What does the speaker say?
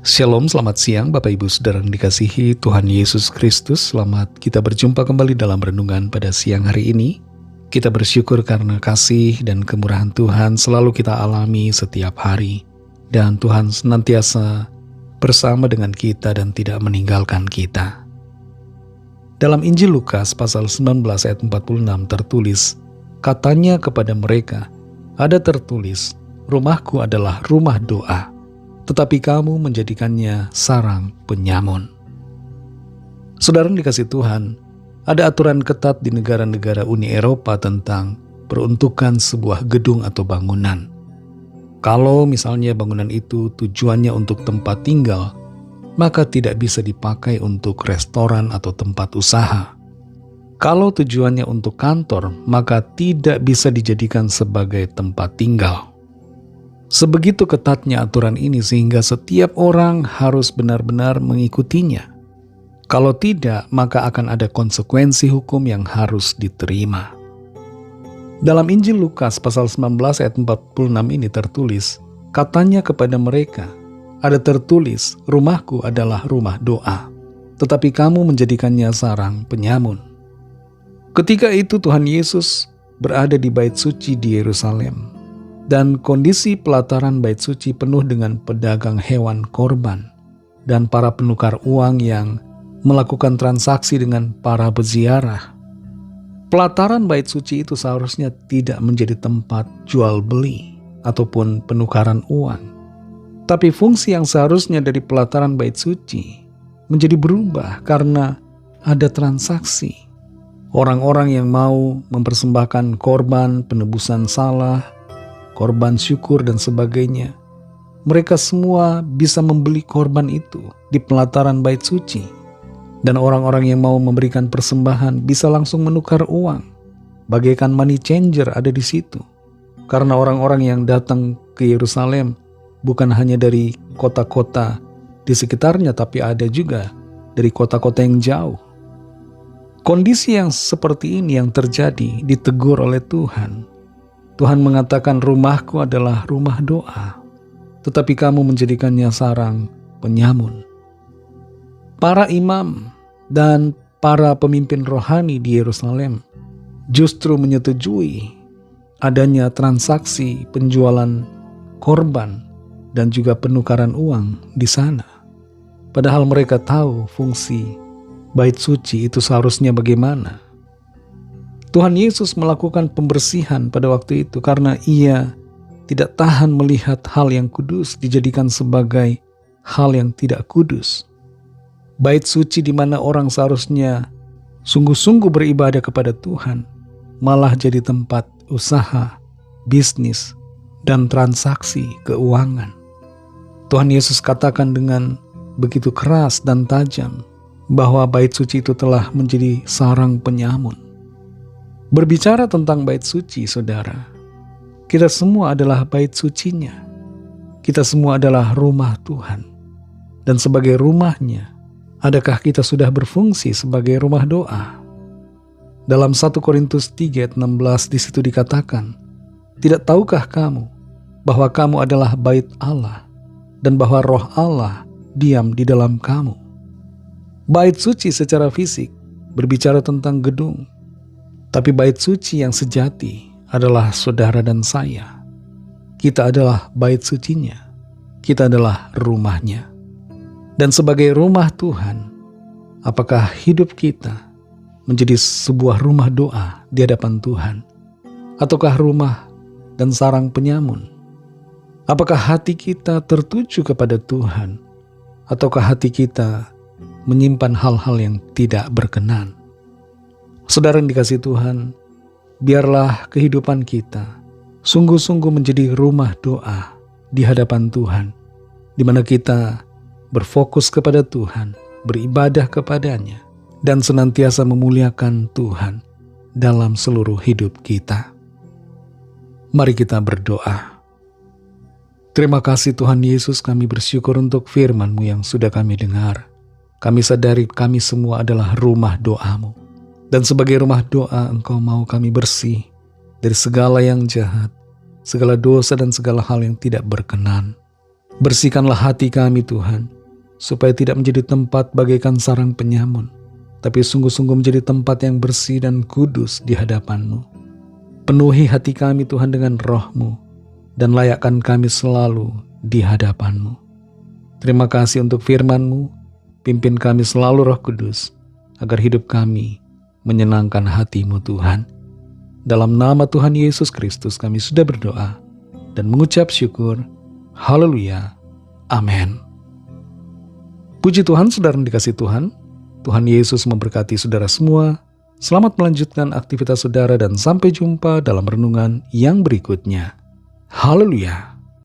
Shalom, selamat siang Bapak Ibu Saudara yang dikasihi Tuhan Yesus Kristus. Selamat kita berjumpa kembali dalam renungan pada siang hari ini. Kita bersyukur karena kasih dan kemurahan Tuhan selalu kita alami setiap hari. Dan Tuhan senantiasa bersama dengan kita dan tidak meninggalkan kita. Dalam Injil Lukas pasal 19 ayat 46 tertulis, katanya kepada mereka, ada tertulis, rumahku adalah rumah doa, tetapi kamu menjadikannya sarang penyamun. Saudara dikasih Tuhan, ada aturan ketat di negara-negara Uni Eropa tentang peruntukan sebuah gedung atau bangunan. Kalau misalnya bangunan itu tujuannya untuk tempat tinggal, maka tidak bisa dipakai untuk restoran atau tempat usaha. Kalau tujuannya untuk kantor, maka tidak bisa dijadikan sebagai tempat tinggal. Sebegitu ketatnya aturan ini sehingga setiap orang harus benar-benar mengikutinya. Kalau tidak, maka akan ada konsekuensi hukum yang harus diterima. Dalam Injil Lukas pasal 19 ayat 46 ini tertulis, katanya kepada mereka, ada tertulis, rumahku adalah rumah doa, tetapi kamu menjadikannya sarang penyamun. Ketika itu Tuhan Yesus berada di bait suci di Yerusalem. Dan kondisi pelataran bait suci penuh dengan pedagang hewan korban dan para penukar uang yang melakukan transaksi dengan para peziarah. Pelataran bait suci itu seharusnya tidak menjadi tempat jual beli ataupun penukaran uang. Tapi fungsi yang seharusnya dari pelataran bait suci menjadi berubah karena ada transaksi. Orang-orang yang mau mempersembahkan korban penebusan salah, korban syukur dan sebagainya. Mereka semua bisa membeli korban itu di pelataran bait suci. Dan orang-orang yang mau memberikan persembahan bisa langsung menukar uang. Bagaikan money changer ada di situ. Karena orang-orang yang datang ke Yerusalem bukan hanya dari kota-kota di sekitarnya, tapi ada juga dari kota-kota yang jauh. Kondisi yang seperti ini yang terjadi ditegur oleh Tuhan. Tuhan mengatakan rumahku adalah rumah doa, tetapi kamu menjadikannya sarang penyamun. Para imam dan para pemimpin rohani di Yerusalem justru menyetujui adanya transaksi penjualan korban dan juga penukaran uang di sana. Padahal mereka tahu fungsi bait suci itu seharusnya bagaimana. Tuhan Yesus melakukan pembersihan pada waktu itu karena ia tidak tahan melihat hal yang kudus dijadikan sebagai hal yang tidak kudus. Bait suci di mana orang seharusnya sungguh-sungguh beribadah kepada Tuhan malah jadi tempat usaha, bisnis, dan transaksi keuangan. Tuhan Yesus katakan dengan begitu keras dan tajam bahwa bait suci itu telah menjadi sarang penyamun. Berbicara tentang bait suci, saudara, kita semua adalah bait sucinya. Kita semua adalah rumah Tuhan. Dan sebagai rumahnya, adakah kita sudah berfungsi sebagai rumah doa? Dalam 1 Korintus 3 ayat 16 di situ dikatakan, tidak tahukah kamu bahwa kamu adalah bait Allah dan bahwa roh Allah diam di dalam kamu? Bait suci secara fisik berbicara tentang gedung. Tapi bait suci yang sejati adalah saudara dan saya. Kita adalah bait sucinya. Kita adalah rumahnya. Dan sebagai rumah Tuhan, apakah hidup kita menjadi sebuah rumah doa di hadapan Tuhan? Ataukah rumah dan sarang penyamun? Apakah hati kita tertuju kepada Tuhan? Ataukah hati kita menyimpan hal-hal yang tidak berkenan? Saudara yang dikasihi Tuhan, biarlah kehidupan kita sungguh-sungguh menjadi rumah doa di hadapan Tuhan, di mana kita berfokus kepada Tuhan, beribadah kepadanya, dan senantiasa memuliakan Tuhan dalam seluruh hidup kita. Mari kita berdoa. Terima kasih Tuhan Yesus, kami bersyukur untuk firman-Mu yang sudah kami dengar. Kami sadari kami semua adalah rumah doa-Mu. Dan sebagai rumah doa, Engkau mau kami bersih dari segala yang jahat, segala dosa dan segala hal yang tidak berkenan. Bersihkanlah hati kami Tuhan, supaya tidak menjadi tempat bagaikan sarang penyamun, tapi sungguh-sungguh menjadi tempat yang bersih dan kudus di hadapan-Mu. Penuhi hati kami Tuhan dengan roh-Mu, dan layakkan kami selalu di hadapan-Mu. Terima kasih untuk firman-Mu, pimpin kami selalu Roh Kudus, agar hidup kami menyenangkan hati-Mu Tuhan. Dalam nama Tuhan Yesus Kristus kami sudah berdoa dan mengucap syukur. Haleluya. Amin. Puji Tuhan, saudara yang dikasihi Tuhan. Tuhan Yesus memberkati saudara semua. Selamat melanjutkan aktivitas saudara dan sampai jumpa dalam renungan yang berikutnya. Haleluya.